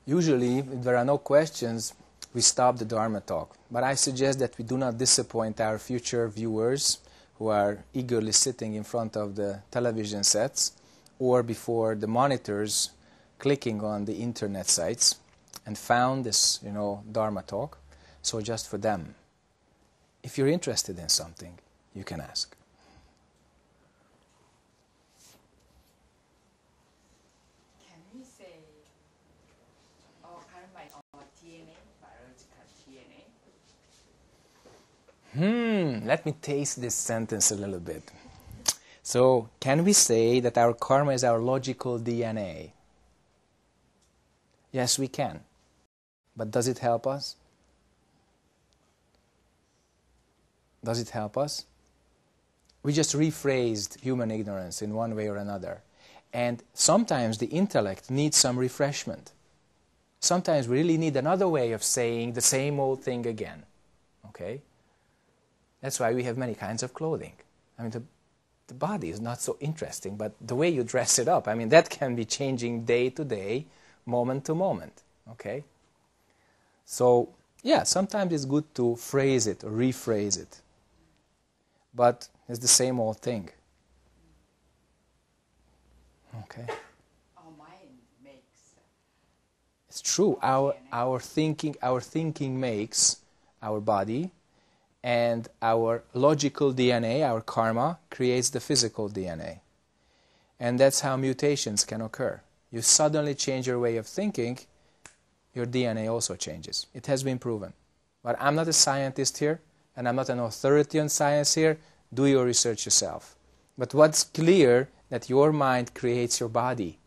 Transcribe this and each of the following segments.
Usually, if there are no questions, we stop the Dharma talk. But I suggest that we do not disappoint our future viewers who are eagerly sitting in front of the television sets or before the monitors clicking on the internet sites and found this, Dharma talk. So just for them, if you're interested in something, you can ask. Can we say our karma is our DNA, biological DNA? Let me taste this sentence a little bit. So, can we say that our karma is our logical DNA? Yes, we can. But does it help us? Does it help us? We just rephrased human ignorance in one way or another. And sometimes the intellect needs some refreshment. Sometimes we really need another way of saying the same old thing again. Okay? That's why we have many kinds of clothing. I mean, the body is not so interesting, but the way you dress it up, I mean, that can be changing day to day, moment to moment. Okay? So, yeah, sometimes it's good to phrase it or rephrase it. But it's the same old thing. Okay? Our mind makes. It's true. Our thinking makes our body, and our logical DNA, our karma, creates the physical DNA. And that's how mutations can occur. You suddenly change your way of thinking, your DNA also changes. It has been proven. But I'm not a scientist here, and I'm not an authority on science here. Do your research yourself. But what's clear, that your mind creates your body.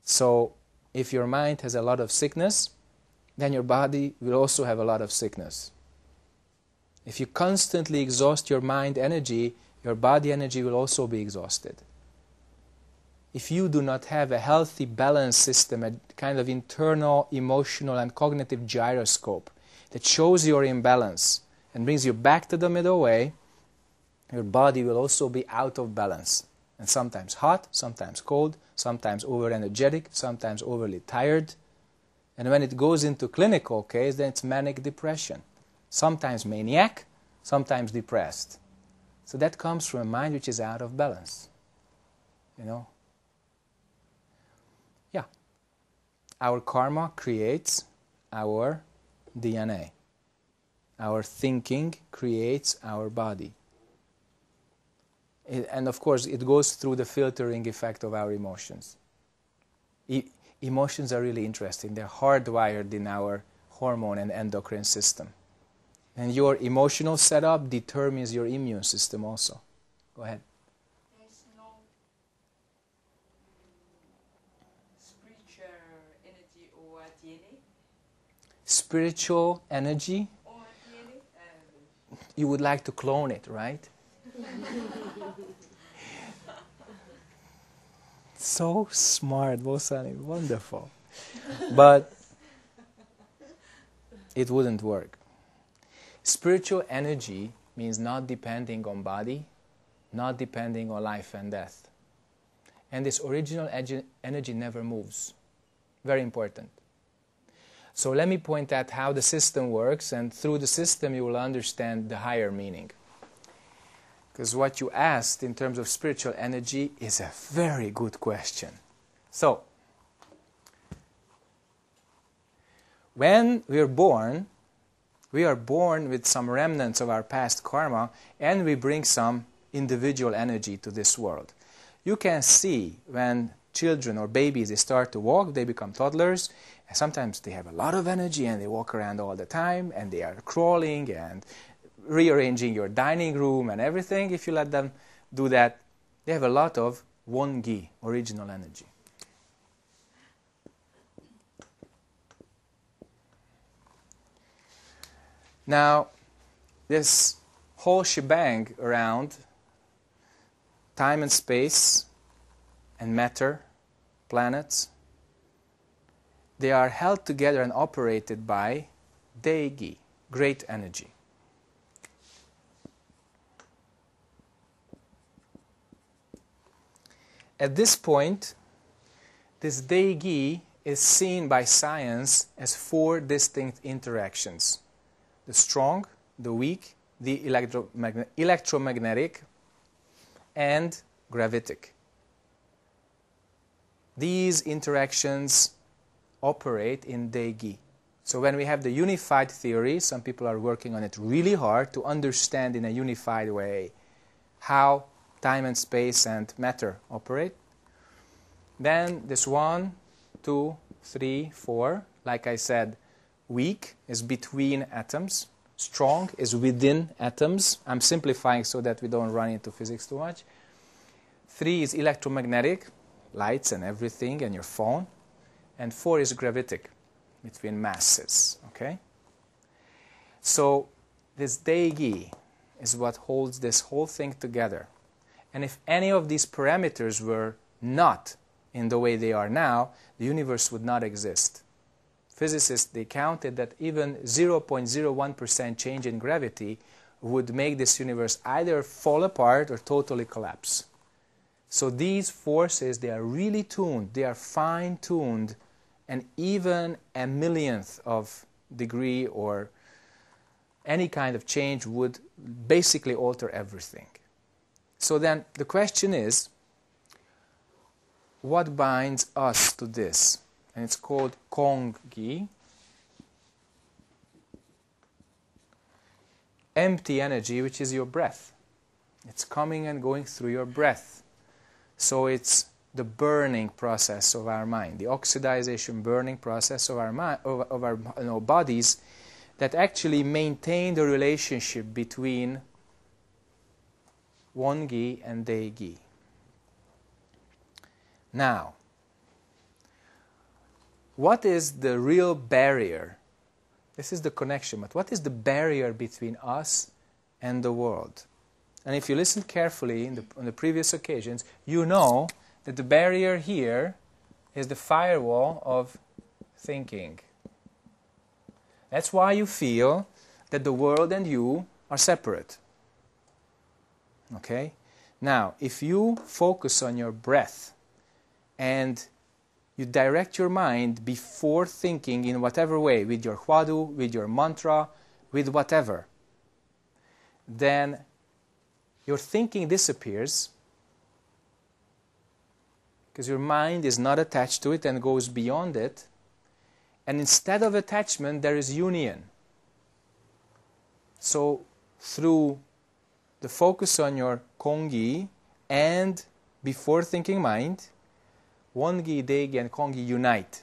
So, if your mind has a lot of sickness, then your body will also have a lot of sickness. If you constantly exhaust your mind energy, your body energy will also be exhausted. If you do not have a healthy balance system, a kind of internal, emotional and cognitive gyroscope that shows your imbalance and brings you back to the middle way, your body will also be out of balance. And sometimes hot, sometimes cold, sometimes over-energetic, sometimes overly tired. And when it goes into clinical case, then it's manic depression. Sometimes maniac, sometimes depressed. So that comes from a mind which is out of balance. Yeah. Our karma creates our DNA. Our thinking creates our body. And of course, it goes through the filtering effect of our emotions. Emotions are really interesting. They're hardwired in our hormone and endocrine system. And your emotional setup determines your immune system also. Go ahead. There's no spiritual energy or DNA? Spiritual energy? Or DNA? You would like to clone it, right? So smart, Bosani, wonderful. But it wouldn't work. Spiritual energy means not depending on body, not depending on life and death. And this original energy never moves. Very important. So let me point out how the system works, and through the system you will understand the higher meaning. Because what you asked in terms of spiritual energy is a very good question. So, when we are born with some remnants of our past karma, and we bring some individual energy to this world. You can see when children or babies, they start to walk, they become toddlers, and sometimes they have a lot of energy and they walk around all the time, and they are crawling and rearranging your dining room and everything. If you let them do that, they have a lot of won-gi, original energy. Now, this whole shebang around time and space and matter, planets, they are held together and operated by Dei-gi, great energy. At this point, this Dei-gi is seen by science as 4 distinct interactions: the strong, the weak, the electromagnetic, and gravitic. These interactions operate in Deigi. So when we have the unified theory, some people are working on it really hard to understand in a unified way how time and space and matter operate. Then this 1, 2, 3, 4, like I said, weak is between atoms, strong is within atoms. I'm simplifying so that we don't run into physics too much. 3 is electromagnetic, lights and everything and your phone. And 4 is gravitic, between masses, okay? So this Deigi is what holds this whole thing together. And if any of these parameters were not in the way they are now, the universe would not exist. Physicists, they counted that even 0.01% change in gravity would make this universe either fall apart or totally collapse. So these forces, they are really tuned, they are fine-tuned, and even a millionth of degree or any kind of change would basically alter everything. So then the question is, what binds us to this? And it's called Konggi. Empty energy, which is your breath. It's coming and going through your breath. So it's the burning process of our mind, the oxidization burning process of our mind, of our bodies, that actually maintain the relationship between Wongi and Deigi. Now, what is the real barrier? This is the connection, but what is the barrier between us and the world? And if you listen carefully on the previous occasions, you know that the barrier here is the firewall of thinking. That's why you feel that the world and you are separate. Okay? Now, if you focus on your breath and you direct your mind before thinking in whatever way, with your hwadu, with your mantra, with whatever, then your thinking disappears because your mind is not attached to it and goes beyond it. And instead of attachment, there is union. So through the focus on your Konggi and before thinking mind, Wongi, Deigi, and Konggi unite.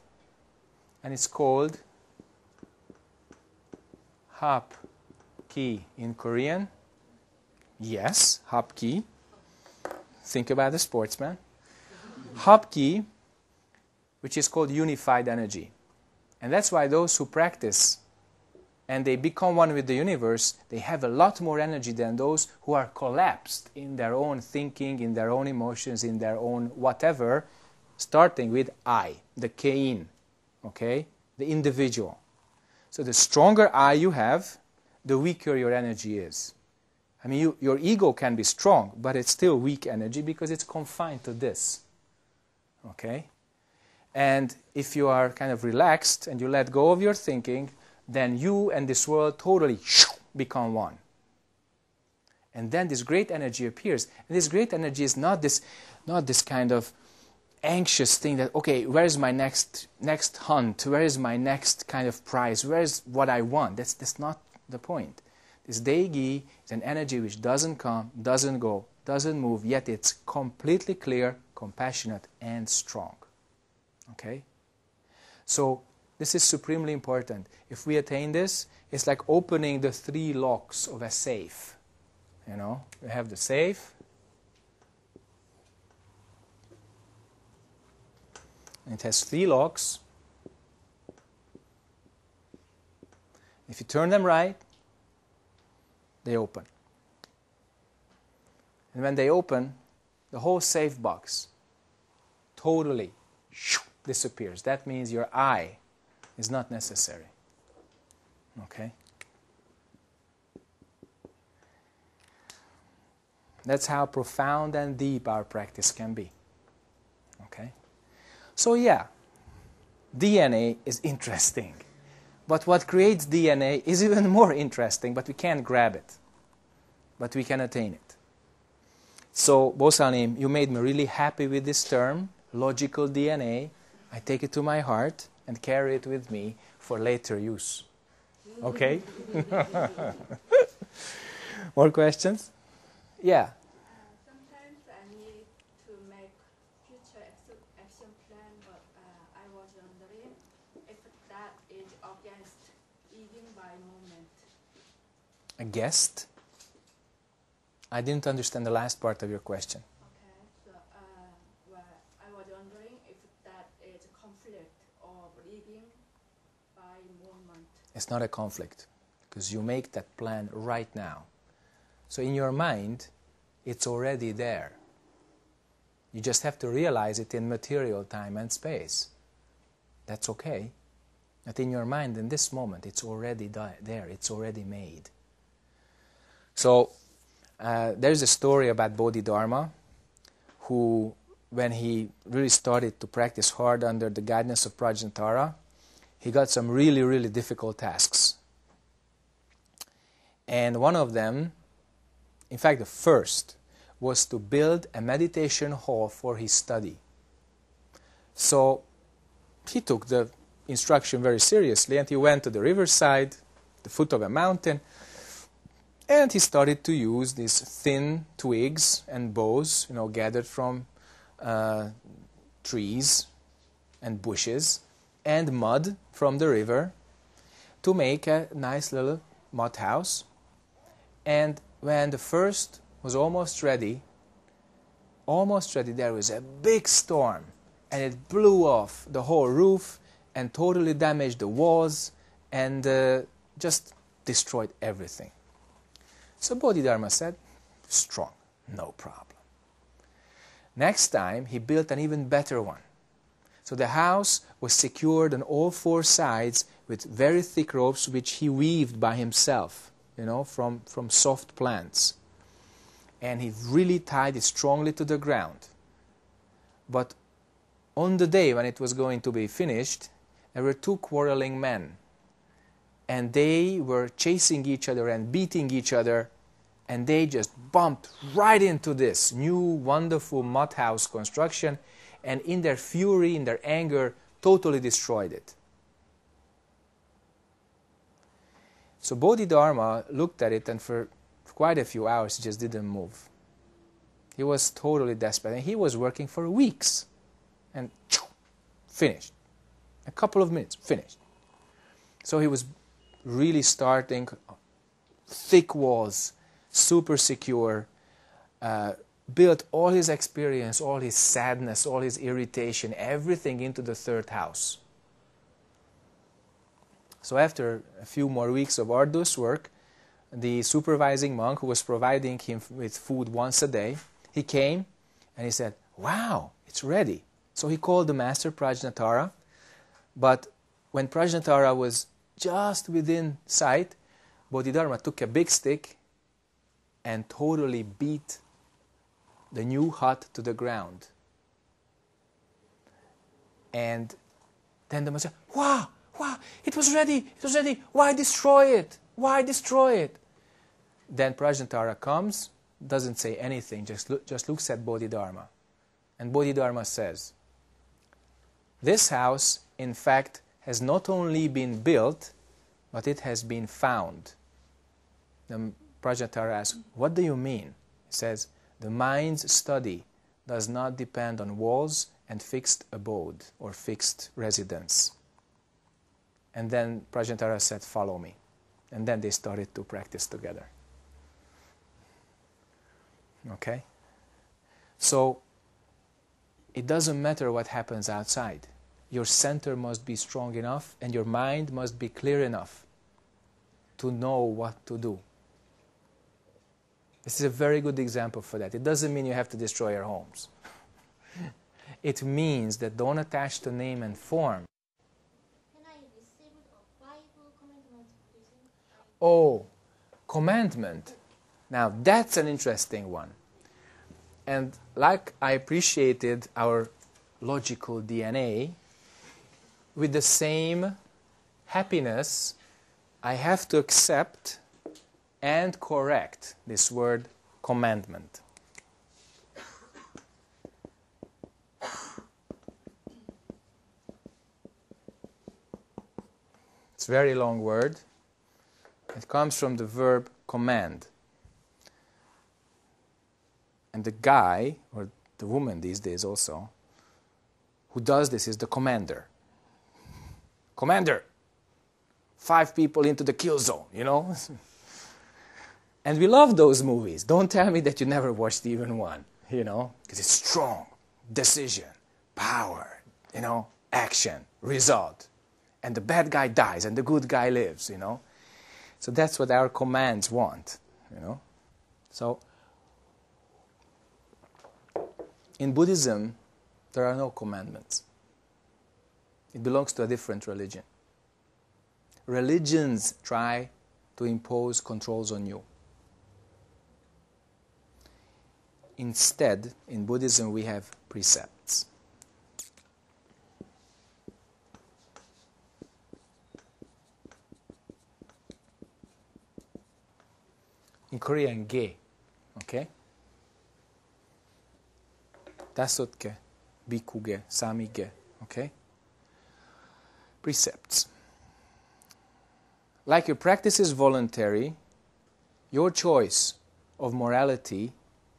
And it's called Hap-ki in Korean. Yes, Hap-ki. Think about the sportsman. Hap-ki, which is called unified energy. And that's why those who practice and they become one with the universe, they have a lot more energy than those who are collapsed in their own thinking, in their own emotions, in their own whatever, starting with I, the Kein, okay, the individual. So the stronger I you have, the weaker your energy is. I mean, your ego can be strong, but it's still weak energy because it's confined to this. Okay? And if you are kind of relaxed and you let go of your thinking, then you and this world totally become one. And then this great energy appears. And this great energy is not this kind of anxious thing that, okay, where is my next hunt? Where is my next kind of prize? Where is what I want? That's not the point. This Deigi is an energy which doesn't come, doesn't go, doesn't move, yet it's completely clear, compassionate, and strong. Okay? So this is supremely important. If we attain this, it's like opening the 3 locks of a safe. You know, we have the safe. It has 3 locks. If you turn them right, they open. And when they open, the whole safe box totally disappears. That means your I is not necessary. Okay? That's how profound and deep our practice can be. Okay? So yeah, DNA is interesting. But what creates DNA is even more interesting, but we can't grab it. But we can attain it. So, Sunim, you made me really happy with this term, logical DNA. I take it to my heart and carry it with me for later use. Okay? More questions? Yeah. Sometimes I need to make future action plan, but I was wondering if that is against eating by moment. Against? I didn't understand the last part of your question. Okay, so I was wondering if that is a conflict of eating by moment. It's not a conflict, because you make that plan right now. So in your mind, it's already there. You just have to realize it in material time and space. That's okay. But in your mind, in this moment, it's already there. It's already made. So there's a story about Bodhidharma, who, when he really started to practice hard under the guidance of Prajnatara, he got some really, really difficult tasks. And one of them, in fact the first, was to build a meditation hall for his study. So he took the instruction very seriously, and he went to the riverside, the foot of a mountain, and he started to use these thin twigs and boughs, gathered from trees and bushes, and mud from the river, to make a nice little mud house. And when the first was almost ready, there was a big storm, and it blew off the whole roof and totally damaged the walls and just destroyed everything. So Bodhidharma said, strong, no problem. Next time, he built an even better one. So the house was secured on all four sides with very thick ropes, which he weaved by himself, from soft plants. And he really tied it strongly to the ground. But on the day when it was going to be finished, there were two quarreling men. And they were chasing each other and beating each other, and they just bumped right into this new wonderful mud house construction, and in their fury, in their anger, totally destroyed it. So Bodhidharma looked at it, and for quite a few hours he just didn't move. He was totally desperate, and he was working for weeks, and finished. A couple of minutes, finished. So he was really starting thick walls, super secure, built all his experience, all his sadness, all his irritation, everything into the third house. So after a few more weeks of arduous work, the supervising monk, who was providing him with food once a day, he came and he said, wow, it's ready. So he called the master Prajnatara, but when Prajnatara was just within sight, Bodhidharma took a big stick and totally beat the new hut to the ground. And then the master said, wow, it was ready, why destroy it? Then Prajnatara comes, doesn't say anything, just looks at Bodhidharma. And Bodhidharma says, this house, in fact, has not only been built, but it has been found. The Prajnatara asks, what do you mean? He says, the mind's study does not depend on walls and fixed abode or fixed residence. And then Prajnatara said, follow me. And then they started to practice together. Okay? So, it doesn't matter what happens outside. Your center must be strong enough and your mind must be clear enough to know what to do. This is a very good example for that. It doesn't mean you have to destroy your homes. It means that don't attach to name and form. Can I receive a Bible commandment, please? Oh, commandment. Now that's an interesting one. And like I appreciated our logical DNA, with the same happiness, I have to accept and correct this word commandment. It's a very long word. It comes from the verb command. And the guy, or the woman these days also, who does this is the commander. Commander! 5 people into the kill zone, you know? And we love those movies. Don't tell me that you never watched even one, you know? Because it's strong, decision, power, you know, action, result. And the bad guy dies and the good guy lives, you know? So that's what our commands want, you know? So, in Buddhism, there are no commandments. It belongs to a different religion. Religions try to impose controls on you. Instead, in Buddhism, we have precepts. In Korean, ge, okay? Dasotge, bikuge, samige, okay? Precepts. Like your practice is voluntary, your choice of morality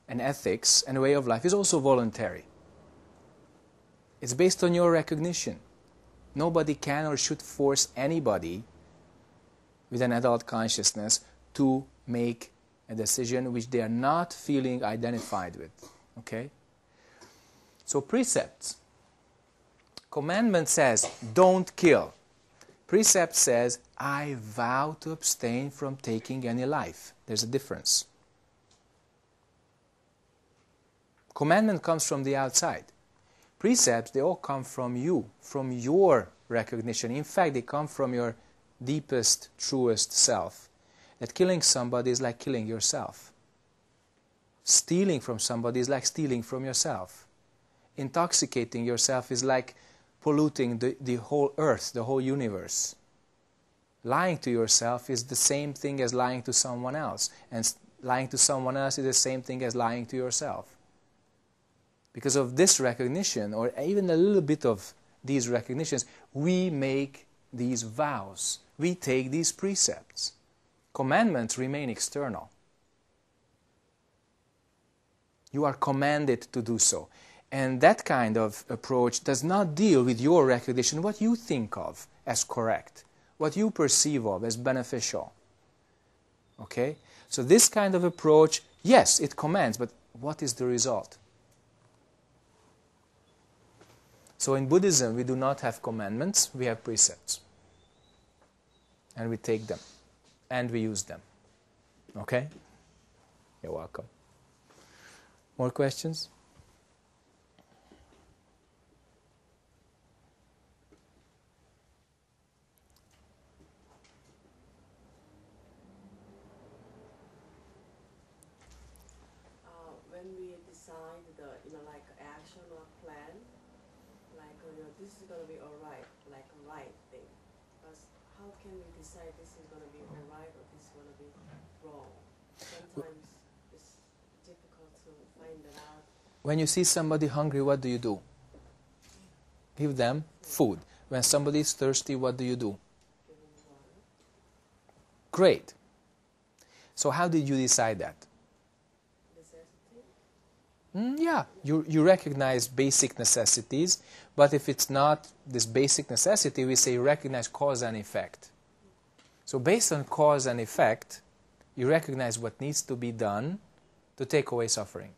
and ethics and way of life is also voluntary. It's based on your recognition. Nobody can or should force anybody with an adult consciousness to make a decision which they are not feeling identified with. Okay? So precepts. Commandment says, don't kill. Precept says, I vow to abstain from taking any life. There's a difference. Commandment comes from the outside. Precepts, they all come from you, from your recognition. In fact, they come from your deepest, truest self. That killing somebody is like killing yourself. Stealing from somebody is like stealing from yourself. Intoxicating yourself is like polluting the whole earth, the whole universe. Lying to yourself is the same thing as lying to someone else. And lying to someone else is the same thing as lying to yourself. Because of this recognition, or even a little bit of these recognitions, we make these vows. We take these precepts. Commandments remain external. You are commanded to do so. And that kind of approach does not deal with your recognition, what you think of as correct, what you perceive of as beneficial. Okay? So this kind of approach, yes, it commands, but what is the result? So in Buddhism, we do not have commandments, we have precepts. And we take them. And we use them. Okay? You're welcome. More questions? When we decide the, like action or plan, like, this is going to be alright, like a right thing. But how can we decide this is going to be alright or this is going to be wrong? Sometimes it's difficult to find that out. When you see somebody hungry, what do you do? Give them food. When somebody is thirsty, what do you do? Give them water. Great. So how did you decide that? Yeah, you recognize basic necessities, but if it's not this basic necessity, we say recognize cause and effect. So based on cause and effect, you recognize what needs to be done to take away suffering.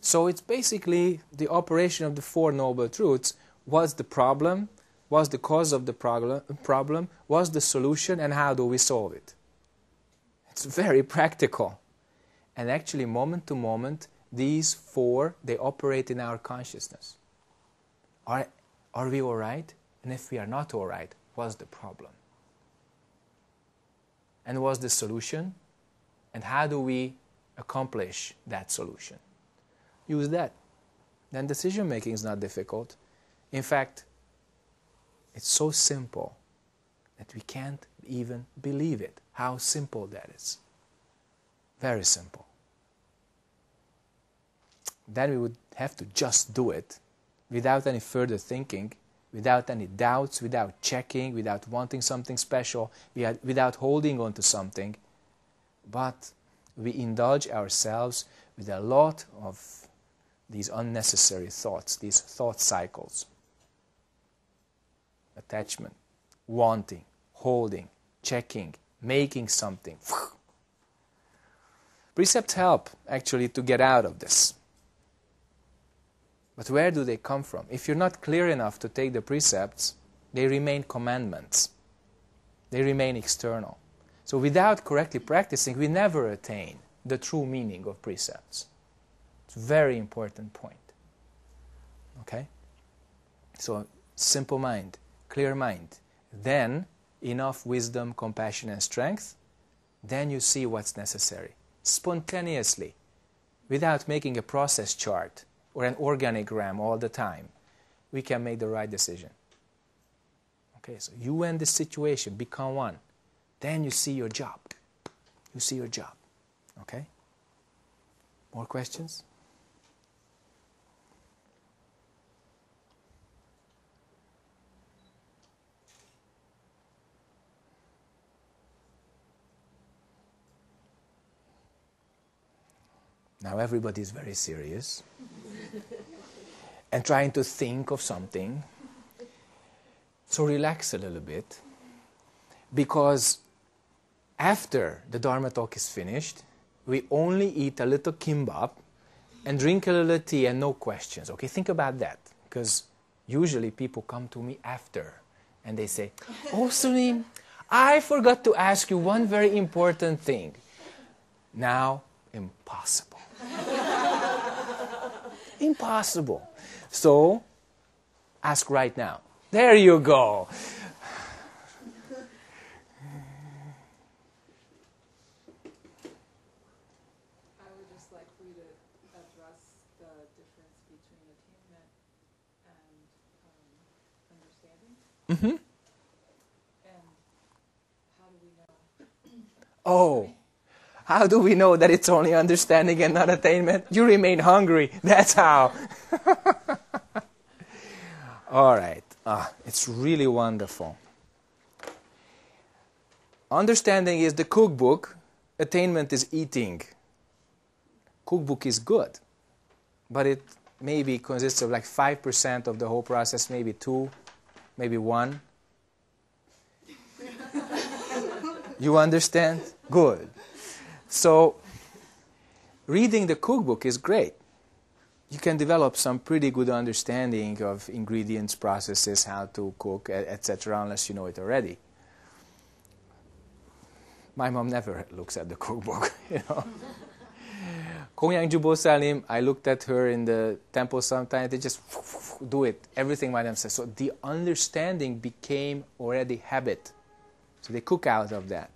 So it's basically the operation of the Four Noble Truths. What's the problem? What's the cause of the problem? What's the solution? And how do we solve it? It's very practical. And actually, moment to moment, these four, they operate in our consciousness. Are we all right? And if we are not all right, what's the problem? And what's the solution? And how do we accomplish that solution? Use that. Then decision making is not difficult. In fact, it's so simple that we can't even believe it, how simple that is. Very simple. Then we would have to just do it without any further thinking, without any doubts, without checking, without wanting something special, without holding on to something. But we indulge ourselves with a lot of these unnecessary thoughts, these thought cycles. Attachment, wanting, holding, checking, making something. Precepts help actually to get out of this. But where do they come from? If you're not clear enough to take the precepts, they remain commandments. They remain external. So without correctly practicing, we never attain the true meaning of precepts. It's a very important point. Okay? So simple mind, clear mind, then enough wisdom, compassion and strength, then you see what's necessary. Spontaneously, without making a process chart or an organigram all the time, we can make the right decision. Okay, so you and the situation become one. Then you see your job. You see your job. Okay? More questions? Now everybody is very serious and trying to think of something. So relax a little bit, because after the Dharma talk is finished, we only eat a little kimbap and drink a little tea and no questions. Okay, think about that, because usually people come to me after and they say, "Oh, Sunim, I forgot to ask you one very important thing." Now, impossible. Impossible. So, ask right now. There you go. I would just like for you to address the difference between attainment and understanding. Mm-hmm. And how do we know? Oh, how do we know that it's only understanding and not attainment? You remain hungry. That's how. All right. It's really wonderful. Understanding is the cookbook. Attainment is eating. Cookbook is good, but it maybe consists of like 5% of the whole process, maybe 2, maybe 1. You understand? Good. So, reading the cookbook is great. You can develop some pretty good understanding of ingredients, processes, how to cook, etc., unless you know it already. My mom never looks at the cookbook, you know. Kongyang Jubo Salim, I looked at her in the temple sometimes, they just do it, everything by themselves. So the understanding became already habit. So they cook out of that.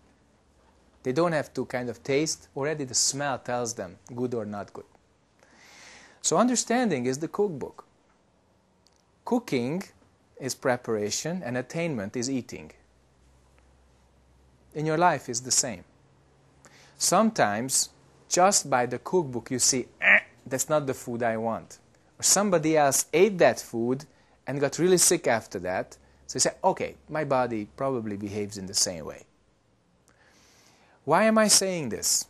They don't have to kind of taste. Already the smell tells them good or not good. So understanding is the cookbook. Cooking is preparation and attainment is eating. In your life is the same. Sometimes just by the cookbook you see, that's not the food I want. Or somebody else ate that food and got really sick after that. So you say, okay, my body probably behaves in the same way. Why am I saying this?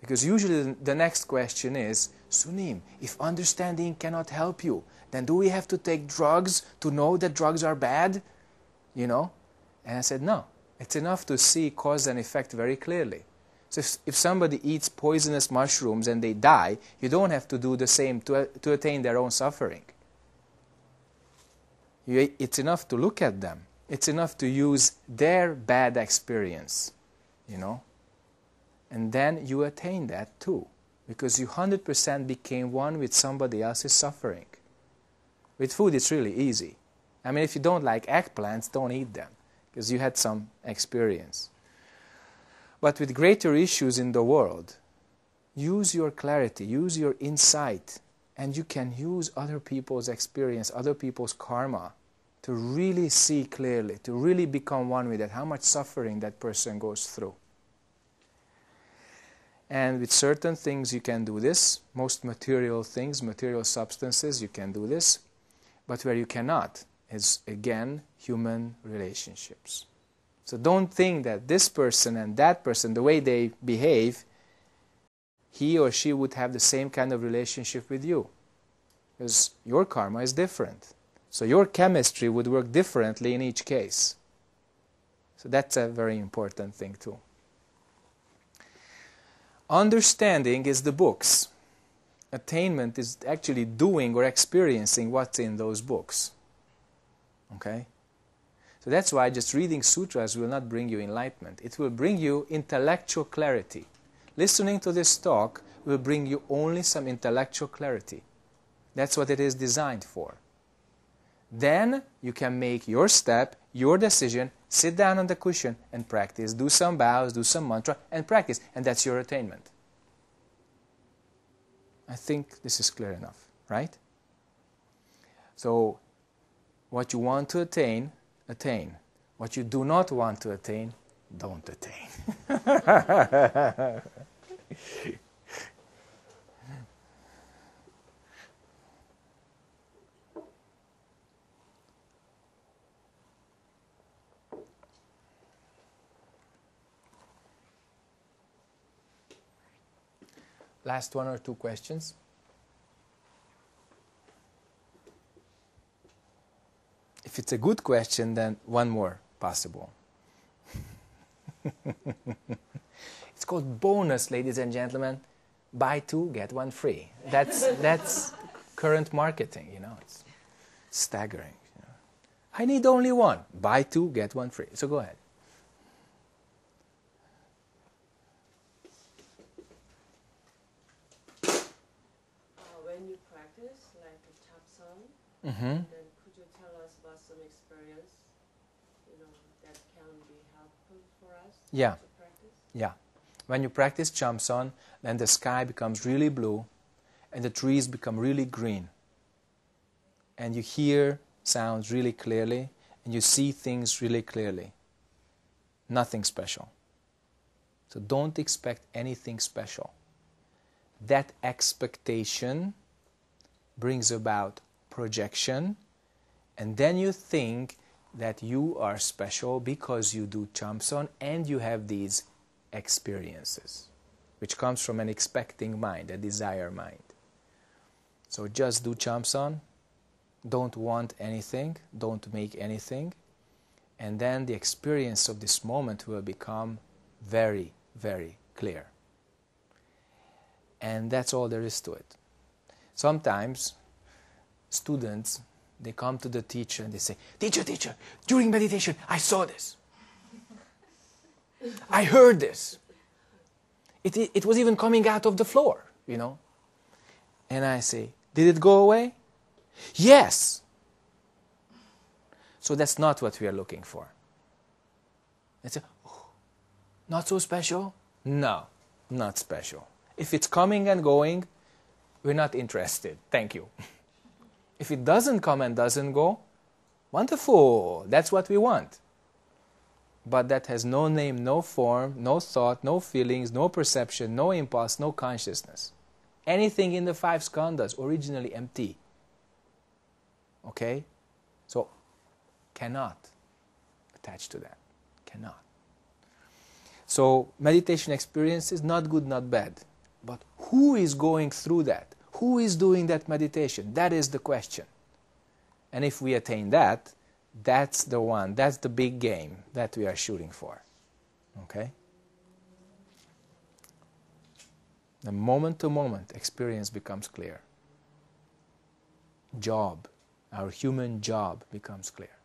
Because usually the next question is, Sunim, if understanding cannot help you, then do we have to take drugs to know that drugs are bad? You know? And I said, no. It's enough to see cause and effect very clearly. So if somebody eats poisonous mushrooms and they die, you don't have to do the same to attain their own suffering. It's enough to look at them. It's enough to use their bad experience, you know. And then you attain that too, because you 100% became one with somebody else's suffering. With food it's really easy. I mean, if you don't like eggplants, don't eat them, because you had some experience. But with greater issues in the world, use your clarity, use your insight And you can use other people's experience, other people's karma, to really see clearly, to really become one with it, how much suffering that person goes through. And with certain things you can do this, most material things, material substances, you can do this, but where you cannot is, again, human relationships. So don't think that this person and that person, the way they behave, he or she would have the same kind of relationship with you. Because your karma is different. So your chemistry would work differently in each case. So that's a very important thing too. Understanding is the books. Attainment is actually doing or experiencing what's in those books. Okay? So that's why just reading sutras will not bring you enlightenment. It will bring you intellectual clarity. Listening to this talk will bring you only some intellectual clarity. That's what it is designed for. Then you can make your step, your decision, sit down on the cushion and practice. Do some bows, do some mantra and practice. And that's your attainment. I think this is clear enough, right? So, what you want to attain, attain. What you do not want to attain, don't attain. Last one or two questions. If it's a good question, then one more possible. It's called bonus, ladies and gentlemen. Buy two, get one free. That's current marketing, you know. It's staggering. You know. I need only one. Buy two, get one free. So go ahead. When you practice, like a chapsan, Mm-hmm. then could you tell us about some experience, that can be helpful for us Yeah. to practice? Yeah. When you practice chamson, then the sky becomes really blue and the trees become really green. And you hear sounds really clearly and you see things really clearly. Nothing special. So don't expect anything special. That expectation brings about projection, and then you think that you are special because you do chamson and you have these experiences, which comes from an expecting mind, a desire mind. So just do chamson, don't want anything, don't make anything, and then the experience of this moment will become very, very clear. And that's all there is to it. Sometimes students, they come to the teacher and they say, teacher, during meditation I saw this. I heard this. It was even coming out of the floor, you know. And I say, did it go away? Yes. So that's not what we are looking for. I say, oh, not so special? No, not special. If it's coming and going, we're not interested. Thank you. If it doesn't come and doesn't go, wonderful. That's what we want. But that has no name, no form, no thought, no feelings, no perception, no impulse, no consciousness. Anything in the five skandhas, originally empty. Okay? So, cannot attach to that. Cannot. So, meditation experience is not good, not bad. But who is going through that? Who is doing that meditation? That is the question. And if we attain that, that's the one, that's the big game that we are shooting for. Okay? The moment to moment experience becomes clear. Job, our human job becomes clear.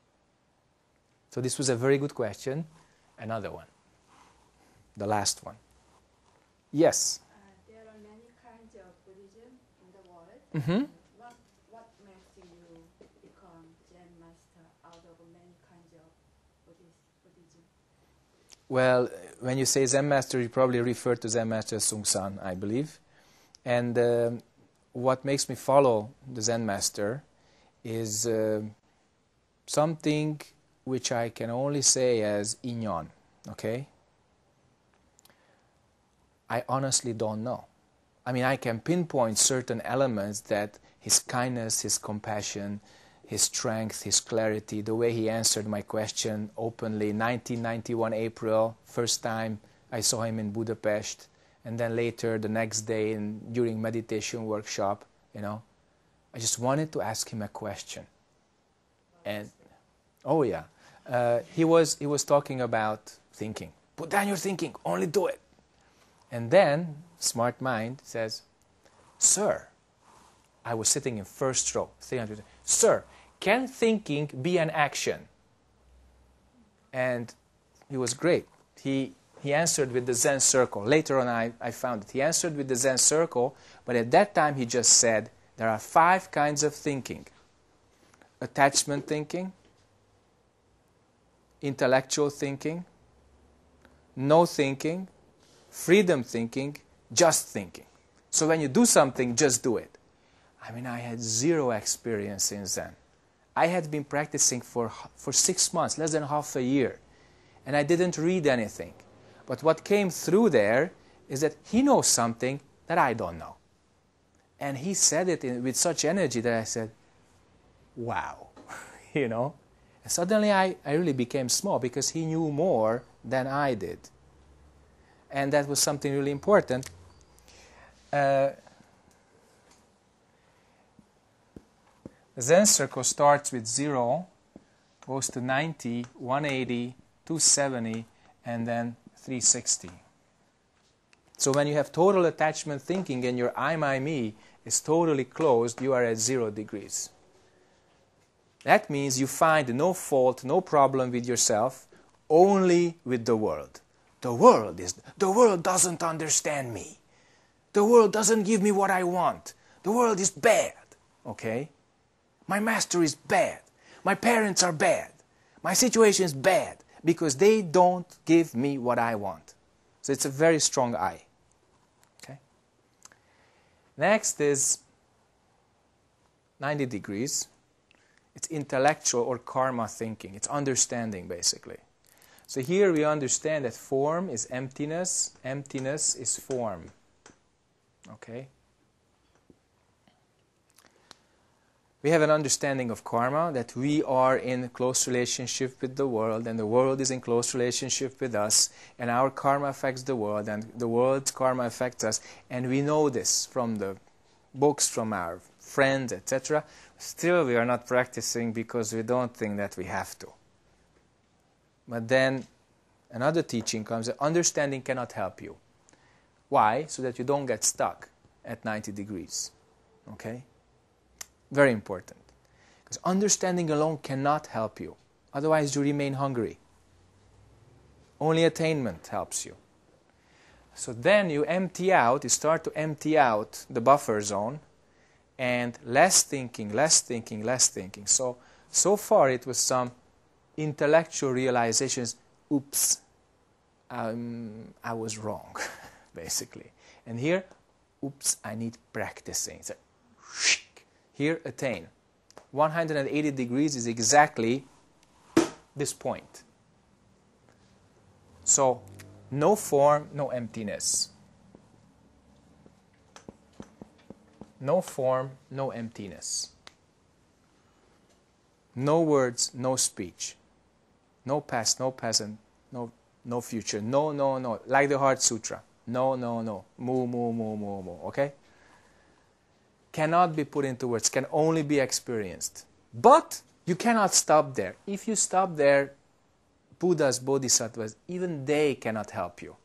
So this was a very good question. Another one. The last one. Yes? There are many kinds of Buddhism in the world. Mm-hmm. What makes you become Zen master out of many kinds of Buddhism? Well, when you say Zen master, you probably refer to Zen master Sung San, I believe. And what makes me follow the Zen master is something which I can only say as inyon, okay? I honestly don't know. I mean, I can pinpoint certain elements that his kindness, his compassion, his strength, his clarity, the way he answered my question openly, 1991 April, first time I saw him in Budapest, and then later the next day during meditation workshop, you know, I just wanted to ask him a question. And, oh yeah, he was talking about thinking. Put down your thinking, only do it. And then, smart mind says, sir, I was sitting in first row, sir, can thinking be an action? And he was great. He answered with the Zen circle. Later on I found it. He answered with the Zen circle, but at that time he just said, there are 5 kinds of thinking. Attachment thinking, intellectual thinking, no thinking, freedom thinking, just thinking. So when you do something, just do it. I mean, I had 0 experience in Zen. I had been practicing for 6 months, less than half a year, and I didn't read anything. But what came through there is that he knows something that I don't know. And he said it with such energy that I said, wow, you know. And suddenly I really became small because he knew more than I did. And that was something really important. The Zen circle starts with 0, goes to 90, 180, 270, and then 360. So when you have total attachment thinking and your I, my, me is totally closed, you are at 0 degrees. That means you find no fault, no problem with yourself, only with the world. The world doesn't understand me. The world doesn't give me what I want. The world is bad. Okay? My master is bad. My parents are bad. My situation is bad because they don't give me what I want. So it's a very strong I. Okay? Next is 90 degrees. It's intellectual or karma thinking. It's understanding, basically. So here we understand that form is emptiness. Emptiness is form. Okay? We have an understanding of karma, that we are in close relationship with the world, and the world is in close relationship with us, and our karma affects the world, and the world's karma affects us, and we know this from the books, from our friends, etc. Still, we are not practicing because we don't think that we have to. But then another teaching comes that understanding cannot help you. Why? So that you don't get stuck at 90 degrees. Okay? Very important. Because understanding alone cannot help you. Otherwise, you remain hungry. Only attainment helps you. So then you empty out, you start to empty out the buffer zone, and less thinking, less thinking, less thinking. So far it was some intellectual realizations. Oops, I was wrong, basically. And here, oops, I need practicing. So, here, attain. 180 degrees is exactly this point. So, no form, no emptiness. No form, no emptiness. No words, no speech. No past, no present, no future. No. Like the Heart Sutra. No. Mu. Okay? Cannot be put into words, can only be experienced. But you cannot stop there. If you stop there, Buddhas, Bodhisattvas, even they cannot help you.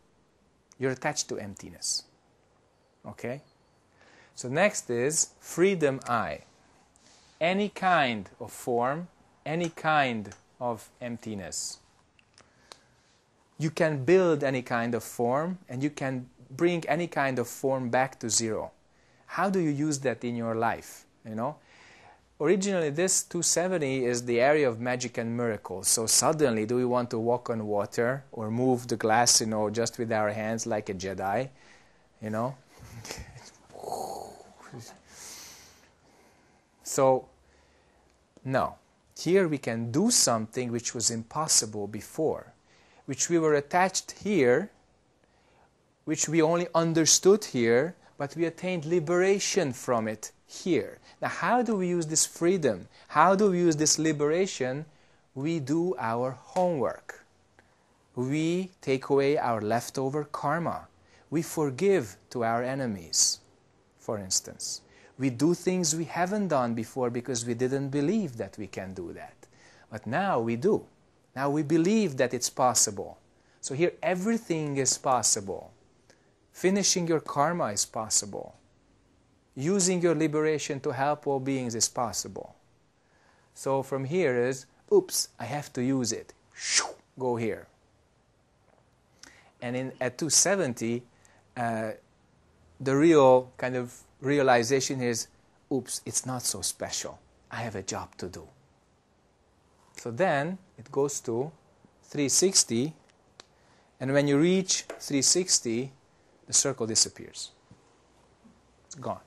You're attached to emptiness. Okay? So next is freedom I. Any kind of form, any kind of emptiness. You can build any kind of form, and you can bring any kind of form back to 0. How do you use that in your life? You know, originally this 270 is the area of magic and miracles. So suddenly, do we want to walk on water or move the glass, you know, just with our hands like a Jedi? You know, So, no. Here we can do something which was impossible before, which we were attached here, which we only understood here, but we attained liberation from it here. Now, how do we use this freedom? How do we use this liberation? We do our homework. We take away our leftover karma. We forgive to our enemies, for instance. We do things we haven't done before because we didn't believe that we can do that. But now we do. Now we believe that it's possible. So here everything is possible. Finishing your karma is possible. Using your liberation to help all beings is possible. So from here is, oops, I have to use it. Go here. And at 270, the real kind of realization is, oops, it's not so special. I have a job to do. So then it goes to 360, and when you reach 360, the circle disappears. It's gone.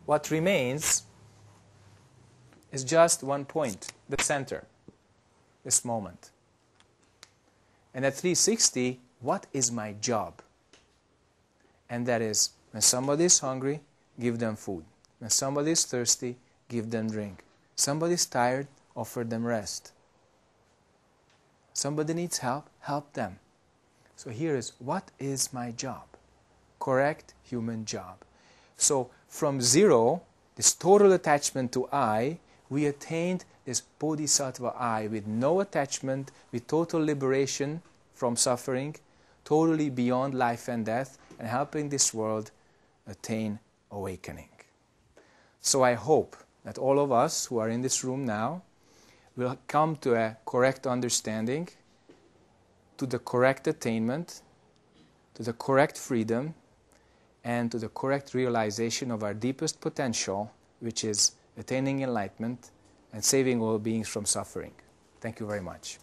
What remains is just one point, the center, this moment. And at 360, what is my job? And that is, when somebody is hungry, give them food. When somebody is thirsty, give them drink. Somebody is tired, offer them rest. Somebody needs help, help them. So here is, what is my job? Correct human job. So from zero, this total attachment to I, we attained this bodhisattva I with no attachment, with total liberation from suffering, totally beyond life and death, and helping this world attain awakening. So I hope that all of us who are in this room now will come to a correct understanding, to the correct attainment, to the correct freedom, and to the correct realization of our deepest potential, which is attaining enlightenment and saving all beings from suffering. Thank you very much.